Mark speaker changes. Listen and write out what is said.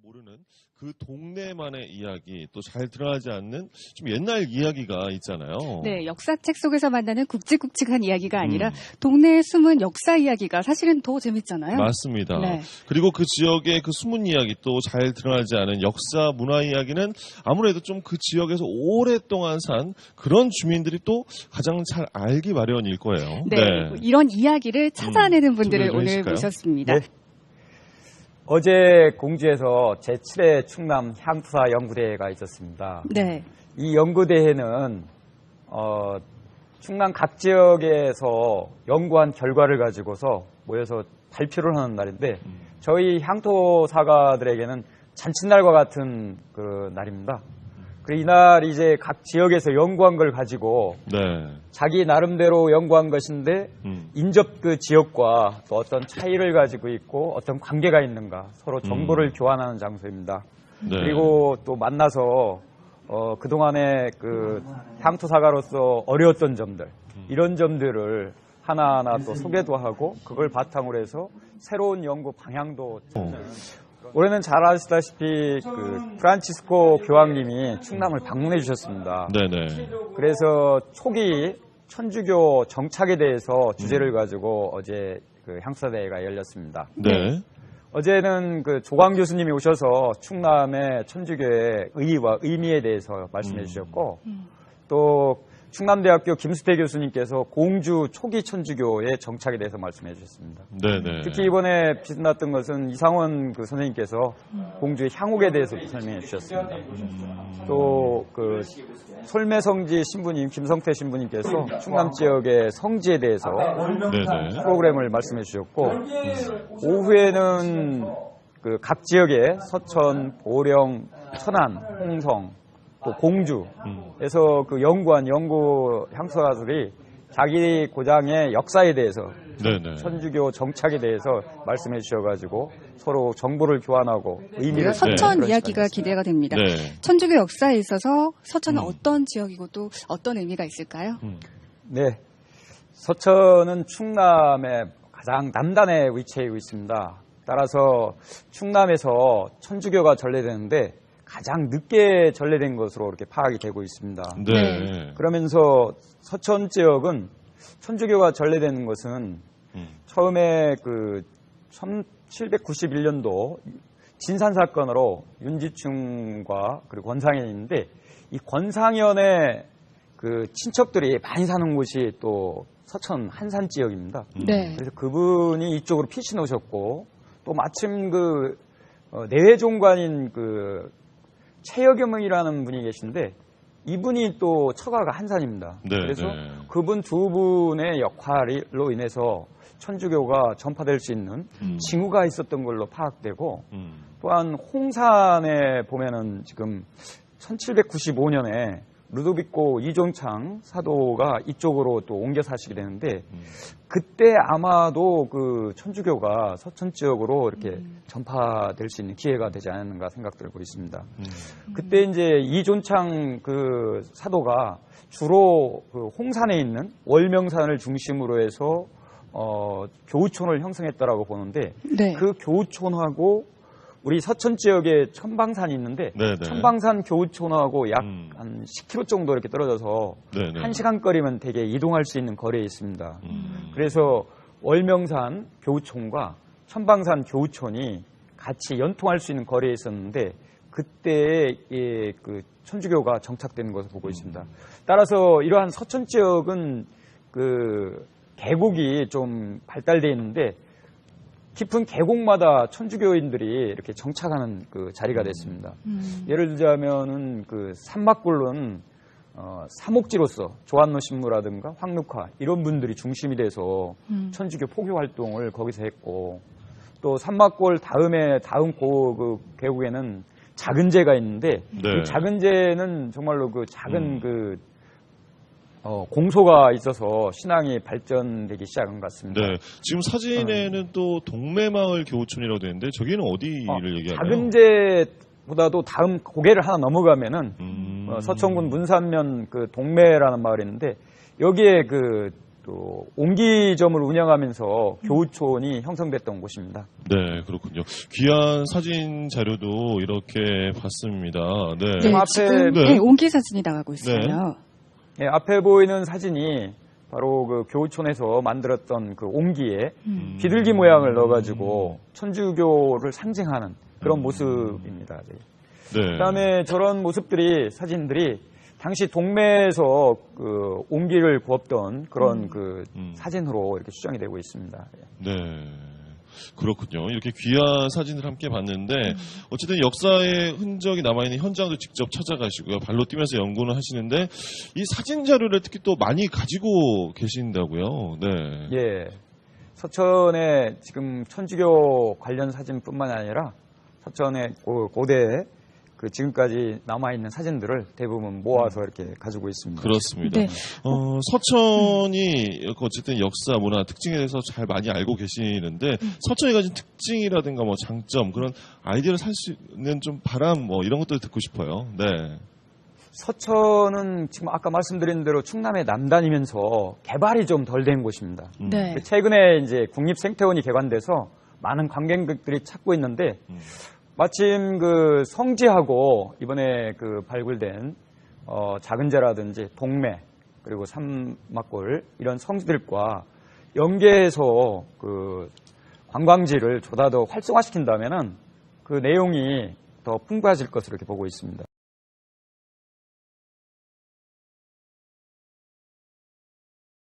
Speaker 1: 모르는 그 동네만의 이야기, 또 잘 드러나지 않는 좀 옛날 이야기가 있잖아요.
Speaker 2: 네, 역사책 속에서 만나는 굵직굵직한 이야기가 아니라 동네에 숨은 역사 이야기가 사실은 더 재밌잖아요.
Speaker 1: 맞습니다.
Speaker 2: 네.
Speaker 1: 그리고 그 지역의 그 숨은 이야기, 또 잘 드러나지 않은 역사, 문화 이야기는 아무래도 좀 그 지역에서 오랫동안 산 그런 주민들이 또 가장 잘 알기 마련일 거예요.
Speaker 2: 네, 이런 이야기를 찾아내는 분들을 오늘
Speaker 1: 해주실까요?
Speaker 2: 모셨습니다.
Speaker 3: 네. 어제 공주에서 제7회 충남 향토사 연구대회가 있었습니다.
Speaker 2: 네.
Speaker 3: 이 연구대회는 충남 각 지역에서 연구한 결과를 가지고서 모여서 발표를 하는 날인데 저희 향토사가들에게는 잔칫날과 같은 그 날입니다. 그리고 이날 이제 각 지역에서 연구한 걸 가지고
Speaker 1: 네.
Speaker 3: 자기 나름대로 연구한 것인데 인접 그 지역과 또 어떤 차이를 가지고 있고 어떤 관계가 있는가 서로 정보를 교환하는 장소입니다.
Speaker 1: 네.
Speaker 3: 그리고 또 만나서 그동안에 그 향토사가로서 어려웠던 점들 이런 점들을 하나하나 또 소개도 하고 그걸 바탕으로 해서 새로운 연구 방향도 찾는 올해는 잘 아시다시피 그 프란치스코 교황님이 충남을 방문해 주셨습니다.
Speaker 1: 네네.
Speaker 3: 그래서 초기 천주교 정착에 대해서 주제를 가지고 어제 그 향토사대회가 열렸습니다.
Speaker 1: 네.
Speaker 3: 어제는 그 조광 교수님이 오셔서 충남의 천주교의 의의와 의미에 대해서 말씀해 주셨고 또 충남대학교 김수태 교수님께서 공주 초기 천주교의 정착에 대해서 말씀해 주셨습니다.
Speaker 1: 네네.
Speaker 3: 특히 이번에 빛났던 것은 이상원 그 선생님께서 공주의 향옥에 대해서 설명해 주셨습니다. 또 그 솔매성지 신부님 김성태 신부님께서 충남 지역의 성지에 대해서
Speaker 1: 네네.
Speaker 3: 프로그램을 말씀해 주셨고 오후에는 그 각 지역의 서천, 보령, 천안, 홍성, 또 공주에서 그 연구한 연구 향토사들이 자기 고장의 역사에 대해서
Speaker 1: 네네.
Speaker 3: 천주교 정착에 대해서 말씀해 주셔가지고 서로 정보를 교환하고 의미를
Speaker 2: 서천
Speaker 3: 그런
Speaker 2: 이야기가
Speaker 3: 시간이었습니다.
Speaker 2: 기대가 됩니다.
Speaker 1: 네.
Speaker 2: 천주교 역사에 있어서 서천은 어떤 지역이고 또 어떤 의미가 있을까요?
Speaker 3: 네, 서천은 충남의 가장 남단에 위치해 있습니다. 따라서 충남에서 천주교가 전래되는데 가장 늦게 전래된 것으로 이렇게 파악이 되고 있습니다.
Speaker 1: 네.
Speaker 3: 그러면서 서천 지역은 천주교가 전래된 것은 처음에 그 1791년도 진산 사건으로 윤지충과 그리고 권상현이 있는데 이 권상현의 그 친척들이 많이 사는 곳이 또 서천 한산 지역입니다.
Speaker 2: 네.
Speaker 3: 그래서 그분이 이쪽으로 피신 오셨고 또 마침 그 내외종관인 그 최여겸이라는 분이 계신데 이분이 또 처가가 한산입니다.
Speaker 1: 네,
Speaker 3: 그래서
Speaker 1: 네.
Speaker 3: 그분 두 분의 역할로 인해서 천주교가 전파될 수 있는 징후가 있었던 걸로 파악되고 또한 홍산에 보면은 지금 1795년에 루도비코 이종창 사도가 이쪽으로 또 옮겨 사시게 되는데 그때 아마도 그 천주교가 서천 지역으로 이렇게 전파될 수 있는 기회가 되지 않았는가 생각 들고 있습니다. 그때 이제 이종창 그 사도가 주로 그 홍산에 있는 월명산을 중심으로 해서 교우촌을 형성했다라고 보는데
Speaker 2: 네.
Speaker 3: 그 교우촌하고 우리 서천 지역에 천방산이 있는데
Speaker 1: 네네.
Speaker 3: 천방산 교우촌하고 약 한 10km 정도 이렇게 떨어져서
Speaker 1: 네네.
Speaker 3: 1시간 거리면 되게 이동할 수 있는 거리에 있습니다. 그래서 월명산 교우촌과 천방산 교우촌이 같이 연통할 수 있는 거리에 있었는데 그때 그 천주교가 정착되는 것을 보고 있습니다. 따라서 이러한 서천 지역은 그 계곡이 좀 발달되어 있는데 깊은 계곡마다 천주교인들이 이렇게 정착하는 그 자리가 됐습니다. 예를 들자면은 그 산막굴은 사목지로서 조한노 신무라든가 황륵화 이런 분들이 중심이 돼서 천주교 포교 활동을 거기서 했고 또 산막골 다음 그 계곡에는 작은제가 있는데
Speaker 1: 네.
Speaker 3: 이 작은제는 정말로 그 작은 그 공소가 있어서 신앙이 발전되기 시작한 것 같습니다.
Speaker 1: 네. 지금 사진에는 또 동매마을 교우촌이라고 되는데 저기는 어디를 얘기하나요?
Speaker 3: 작은제보다도 다음 고개를 하나 넘어가면은 서천군 문산면 그 동매라는 마을이 있는데 여기에 그 또 옹기점을 운영하면서 교우촌이 형성됐던 곳입니다.
Speaker 1: 네, 그렇군요. 귀한 사진 자료도 이렇게 봤습니다. 네.
Speaker 2: 네,
Speaker 3: 앞에-
Speaker 2: 지금
Speaker 1: 네.
Speaker 2: 옹기 사진이 나가고 있어요.
Speaker 3: 예, 앞에 보이는 사진이 바로 그 교우촌에서 만들었던 그 옹기에 비둘기 모양을 넣어가지고 천주교를 상징하는 그런 모습입니다. 네.
Speaker 1: 네.
Speaker 3: 그다음에 저런 모습들이 사진들이 당시 동매에서 그 옹기를 구웠던 그런 그 사진으로 이렇게 추정이 되고 있습니다.
Speaker 1: 네. 그렇군요. 이렇게 귀한 사진을 함께 봤는데 어쨌든 역사의 흔적이 남아있는 현장도 직접 찾아가시고요. 발로 뛰면서 연구는 하시는데 이 사진 자료를 특히 또 많이 가지고 계신다고요. 네.
Speaker 3: 예. 서천에 지금 천주교 관련 사진뿐만 아니라 서천의 고대 그 지금까지 남아있는 사진들을 대부분 모아서 이렇게 가지고 있습니다.
Speaker 1: 그렇습니다.
Speaker 2: 네.
Speaker 1: 서천이 어쨌든 역사, 문화 특징에 대해서 잘 많이 알고 계시는데 서천이 가진 특징이라든가 뭐 장점 그런 아이디어를 살 수 있는 좀 바람 뭐 이런 것들 듣고 싶어요. 네.
Speaker 3: 서천은 지금 아까 말씀드린 대로 충남의 남단이면서 개발이 좀 덜 된 곳입니다.
Speaker 2: 네.
Speaker 3: 최근에 이제 국립생태원이 개관돼서 많은 관광객들이 찾고 있는데 마침 그 성지하고 이번에 그 발굴된 작은제라든지 동매 그리고 삼막골 이런 성지들과 연계해서 그 관광지를 보다 더 활성화시킨다면은 그 내용이 더 풍부해질 것으로 이렇게 보고 있습니다.